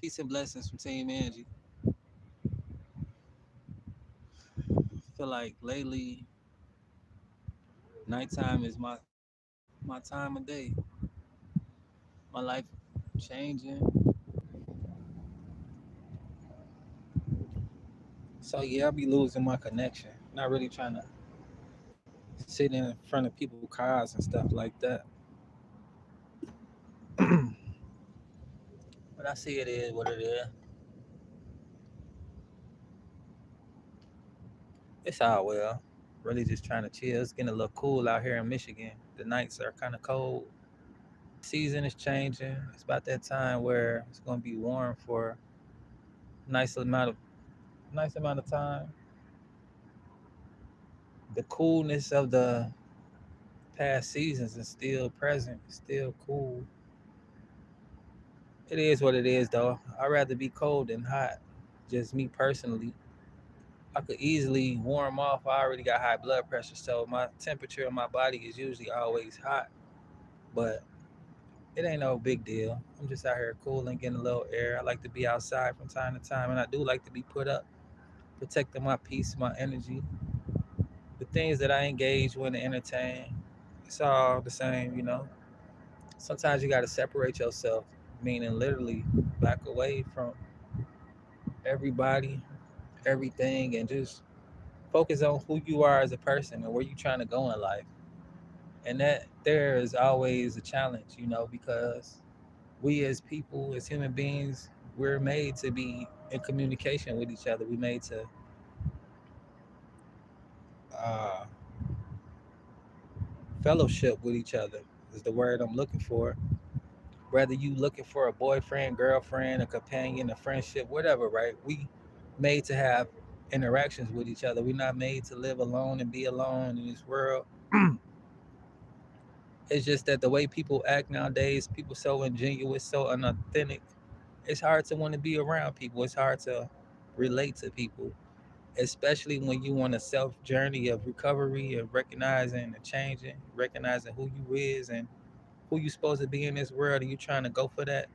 Peace and blessings from Team Angie. Feel like lately, nighttime is my time of day. My life changing. So yeah, I'll be losing my connection. Not really trying to sit in front of people's cars and stuff like that. But I see it is what it is. It's all well. Really just trying to chill. It's getting a little cool out here in Michigan. The nights are kind of cold. Season is changing. It's about that time where it's going to be warm for nice amount of nice amount of time. The coolness of the past seasons is still present. It's still cool. It is what it is, though. I'd rather be cold than hot. Just me personally. I could easily warm off. I already got high blood pressure, so my temperature in my body is usually always hot. But it ain't no big deal. I'm just out here cooling, getting a little air. I like to be outside from time to time, and I do like to be put up, protecting my peace, my energy, the things that I engage with and entertain. It's all the same. Sometimes you got to separate yourself, meaning literally back away from everybody, everything, and just focus on who you are as a person and where you're trying to go in life. And that there is always a challenge, because we as people, as human beings, we're made to be in communication with each other. We're made to uh, fellowship with each other, is the word I'm looking for. Whether you looking for a boyfriend, girlfriend, a companion, a friendship, whatever, right? We made to have interactions with each other. We're not made to live alone and be alone in this world. It's just that the way people act nowadays, people so ingenuous, so unauthentic. It's hard to want to be around people. It's hard to relate to people, especially when you on a self journey of recovery, of recognizing and changing, recognizing who you is and who you supposed to be in this world, and you trying to go for that.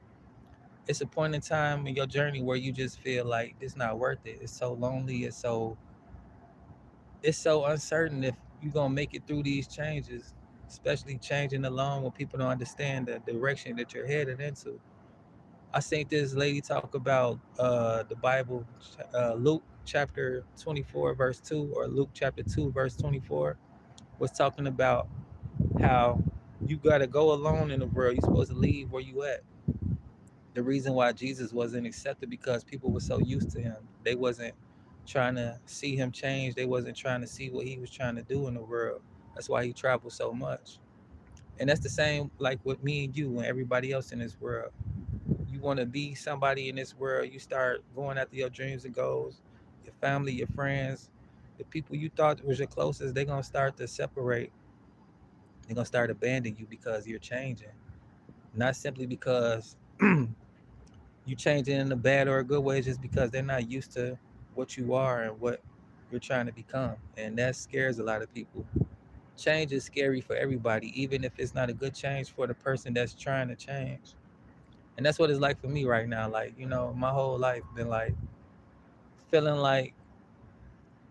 It's a point in time in your journey where you just feel like it's not worth it. It's so lonely. It's so uncertain if you're gonna make it through these changes, especially changing alone when people don't understand the direction that you're headed into. I seen this lady talk about the Bible, Luke chapter 24 verse 2, or Luke chapter 2 verse 24, was talking about how you gotta go alone in the world. You're supposed to leave where you at. The reason why Jesus wasn't accepted because people were so used to him. They wasn't trying to see him change. They wasn't trying to see what he was trying to do in the world. That's why he traveled so much. And that's the same like with me and you and everybody else in this world. You want to be somebody in this world, you start going after your dreams and goals. Your family, your friends, the people you thought was your closest, they're gonna start to separate. They're gonna start abandoning you because you're changing. Not simply because you changing in a bad or a good way, just because they're not used to what you are and what you're trying to become. And that scares a lot of people. Change is scary for everybody, even if it's not a good change for the person that's trying to change. And that's what it's like for me right now. Like, my whole life been like feeling like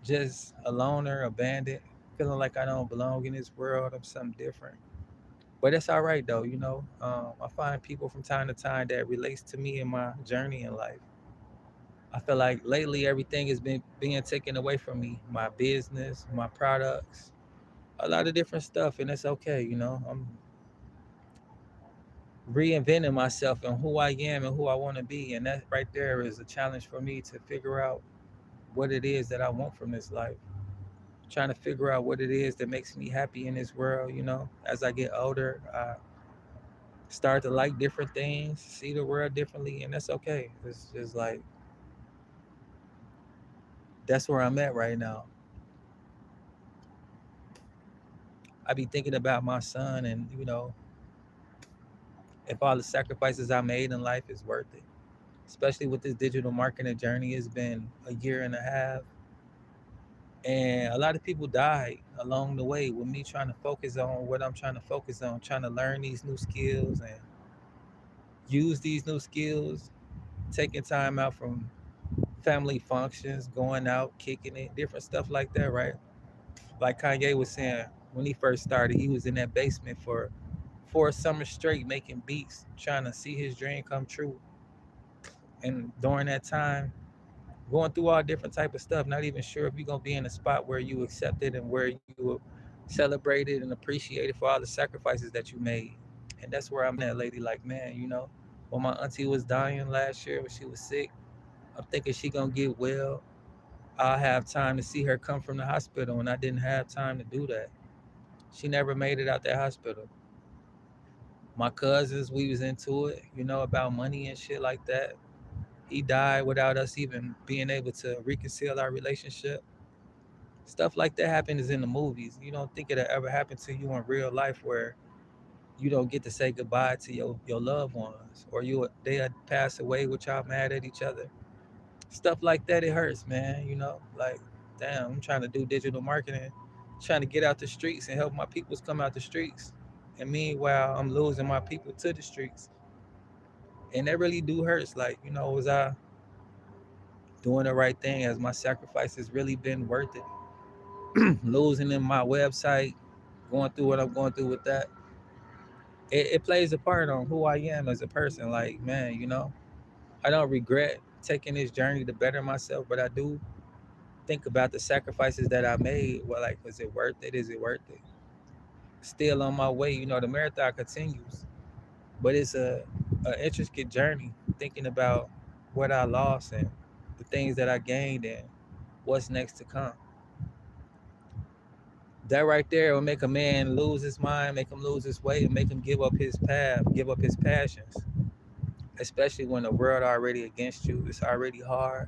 just a loner, abandoned, feeling like I don't belong in this world. I'm something different. But it's all right though. I find people from time to time that relates to me in my journey in life. I feel like lately everything has been being taken away from me. My business, my products, a lot of different stuff, and it's okay. I'm reinventing myself and who I am and who I want to be, and that right there is a challenge for me to figure out what it is that I want from this life. Trying to figure out what it is that makes me happy in this world. As I get older, I start to like different things, see the world differently, and that's okay. It's just like that's where I'm at right now. I be thinking about my son, and if all the sacrifices I made in life is worth it, especially with this digital marketing journey. It's been a year and a half, and a lot of people died along the way with me trying to focus on what I'm trying to focus on, trying to learn these new skills and use these new skills. taking time out from family functions, going out, kicking it, different stuff like that, right? Like Kanye was saying, when he first started, he was in that basement for 4 summers straight making beats, trying to see his dream come true. And during that time, going through all different type of stuff, not even sure if you're gonna be in a spot where you accept it and where you celebrate it and appreciate it for all the sacrifices that you made. And that's where I'm at, lady. Like, man, when my auntie was dying last year, when she was sick, I'm thinking she gonna get well. I'll have time to see her come from the hospital, and I didn't have time to do that. She never made it out that hospital. My cousins, we was into it, about money and shit like that. He died without us even being able to reconcile our relationship. Stuff like that happens in the movies. You don't think it'll ever happen to you in real life where you don't get to say goodbye to your loved ones, or they had passed away with y'all mad at each other. Stuff like that, it hurts, man. Like, damn, I'm trying to do digital marketing, trying to get out the streets and help my peoples come out the streets. And meanwhile, I'm losing my people to the streets. And that really do hurts. Like, was I doing the right thing? Has my sacrifices really been worth it? Losing in my website, going through what I'm going through with that, it plays a part on who I am as a person. Like, man, I don't regret taking this journey to better myself, but I do think about the sacrifices that I made. Well, like, was it worth it? Is it worth it? Still on my way. The marathon continues, but it's a intricate journey. Thinking about what I lost and the things that I gained and what's next to come. That right there will make a man lose his mind, make him lose his way, and make him give up his path, give up his passions. Especially when the world already against you, it's already hard.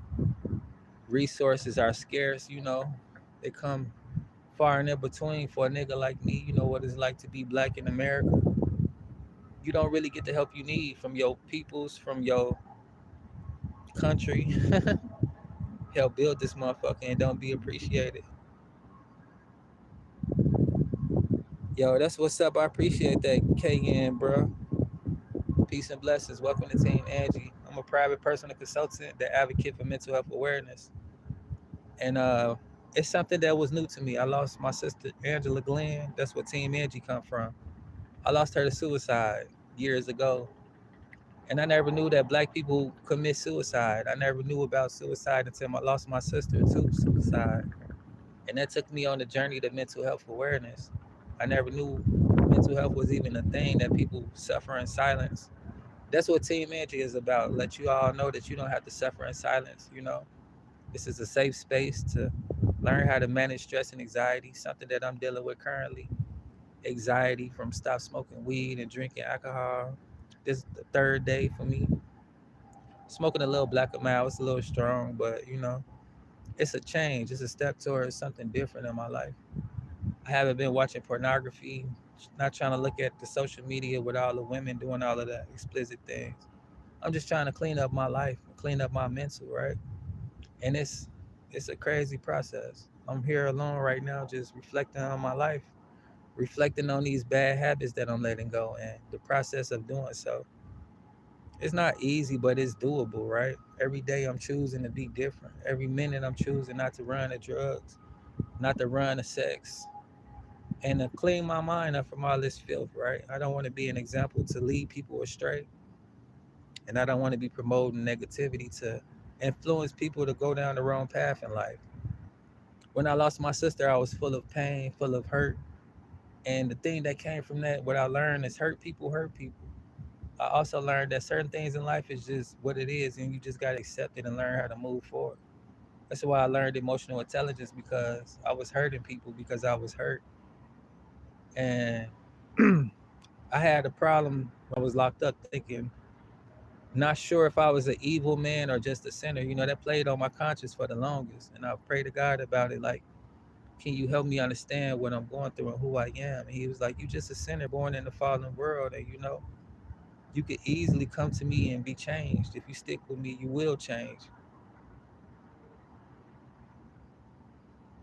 Resources are scarce. They come far and in between for a nigga like me. You know what it's like to be black in America. You don't really get the help you need from your peoples, from your country. Help build this motherfucker and don't be appreciated. Yo, that's what's up. I appreciate that, KN, bro. Peace and blessings. Welcome to Team Angie. I'm a private personal consultant that advocate for mental health awareness. And it's something that was new to me. I lost my sister, Angela Glenn. That's what Team Angie come from. I lost her to suicide years ago. And I never knew that black people commit suicide. I never knew about suicide until I lost my sister to suicide. And that took me on the journey to mental health awareness. I never knew mental health was even a thing, that people suffer in silence. That's what Team Angie is about. Let you all know that you don't have to suffer in silence. This is a safe space to learn how to manage stress and anxiety, something that I'm dealing with currently. Anxiety from stop smoking weed and drinking alcohol. This is the third day for me. Smoking a little black and mild, it's a little strong, but it's a change. It's a step towards something different in my life. I haven't been watching pornography, not trying to look at the social media with all the women doing all of that explicit things. I'm just trying to clean up my life, clean up my mental, right? And it's a crazy process. I'm here alone right now, just reflecting on my life, reflecting on these bad habits that I'm letting go, and the process of doing so. It's not easy, but it's doable, right? Every day I'm choosing to be different. Every minute I'm choosing not to run to drugs, not to run to sex, and to clean my mind up from all this filth, right? I don't want to be an example to lead people astray, and I don't want to be promoting negativity to influence people to go down the wrong path in life. When I lost my sister, I was full of pain, full of hurt. And the thing that came from that, what I learned is hurt people hurt people. I also learned that certain things in life is just what it is, and you just got to accept it and learn how to move forward. That's why I learned emotional intelligence, because I was hurting people because I was hurt. And I had a problem when I was locked up, thinking, not sure if I was an evil man or just a sinner. That played on my conscience for the longest. And I prayed to God about it, like, can you help me understand what I'm going through and who I am? And he was like, you just a sinner born in the fallen world. And you could easily come to me and be changed. If you stick with me, you will change.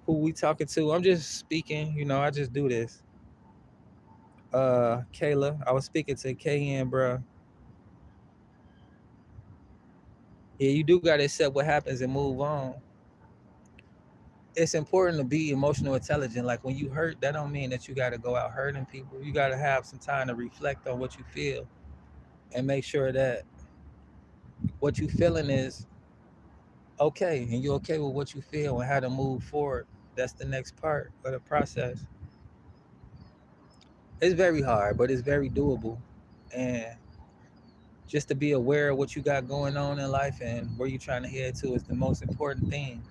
Who we talking to? I'm just speaking, I just do this. Kayla, I was speaking to KN, bro. Yeah, you do got to accept what happens and move on. It's important to be emotional intelligent. Like when you hurt, that don't mean that you got to go out hurting people. You got to have some time to reflect on what you feel and make sure that what you feeling is okay and you're okay with what you feel and how to move forward. That's the next part of the process. It's very hard, but it's very doable. And just to be aware of what you got going on in life and where you're trying to head to is the most important thing.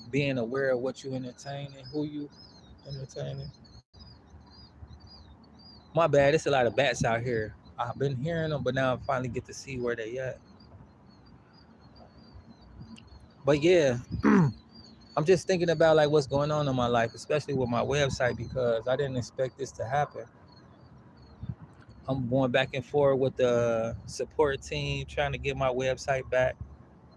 Being aware of what you entertain and who you entertaining. My bad, it's a lot of bats out here. I've been hearing them, but now I finally get to see where they at. But yeah, I'm just thinking about like what's going on in my life, especially with my website, because I didn't expect this to happen. I'm going back and forth with the support team trying to get my website back.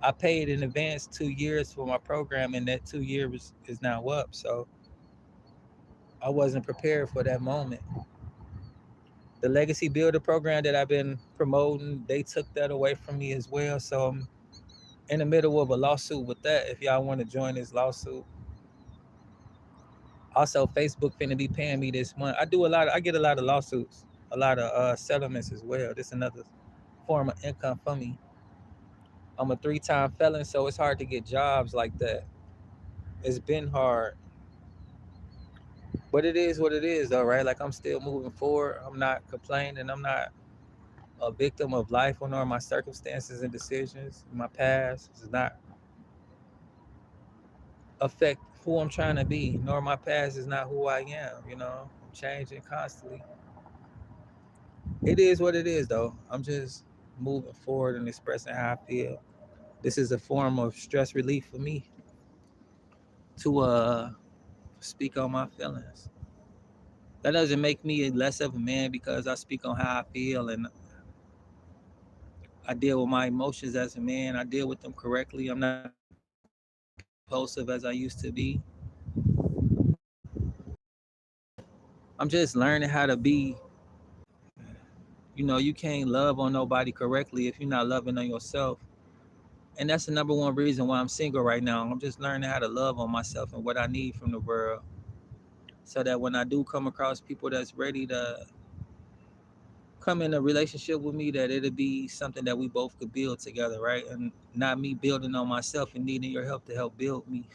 I paid in advance 2 years for my program, and that 2 years is now up. So I wasn't prepared for that moment. The Legacy Builder program that I've been promoting, they took that away from me as well. So I'm in the middle of a lawsuit with that. If y'all want to join this lawsuit, also Facebook finna be paying me this month. I get a lot of lawsuits, a lot of settlements as well. This is another form of income for me. I'm a 3-time felon, so it's hard to get jobs like that. It's been hard, but it is what it is, though, right? Like I'm still moving forward. I'm not complaining. I'm not a victim of life or nor my circumstances and decisions. My past does not affect who I'm trying to be, nor my past is not who I am. I'm changing constantly. It is what it is, though. I'm just moving forward and expressing how I feel. This is a form of stress relief for me to speak on my feelings. That doesn't make me less of a man because I speak on how I feel and I deal with my emotions as a man. I deal with them correctly. I'm not impulsive as I used to be. I'm just learning how to be. You can't love on nobody correctly if you're not loving on yourself. And that's the number one reason why I'm single right now. I'm just learning how to love on myself and what I need from the world, so that when I do come across people that's ready to come in a relationship with me, that it'll be something that we both could build together, right? And not me building on myself and needing your help to help build me.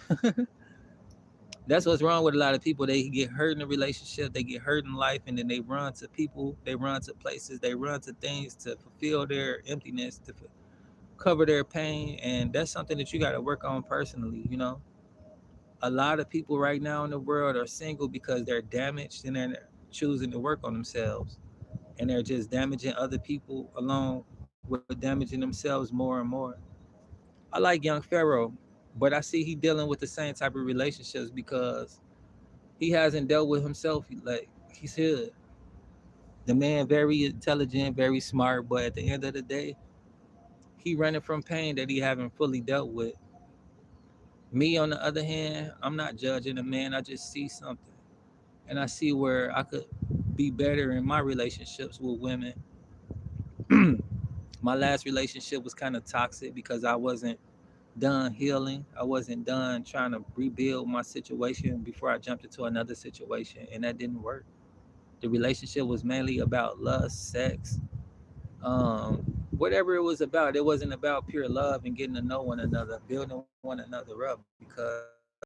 That's what's wrong with a lot of people. They get hurt in a relationship, they get hurt in life, and then they run to people, they run to places, they run to things to fulfill their emptiness, to cover their pain. And that's something that you got to work on personally. A lot of people right now in the world are single because they're damaged and they're choosing to work on themselves, and they're just damaging other people along with damaging themselves more and more. I like young Pharaoh, but I see he dealing with the same type of relationships because he hasn't dealt with himself like he should. The man very intelligent, very smart, but at the end of the day, he running from pain that he haven't fully dealt with. Me, on the other hand, I'm not judging a man. I just see something, and I see where I could be better in my relationships with women. My last relationship was kind of toxic because I wasn't done healing. I wasn't done trying to rebuild my situation before I jumped into another situation, and that didn't work. The relationship was mainly about lust, sex, um, whatever it was about. It wasn't about pure love and getting to know one another, building one another up. Because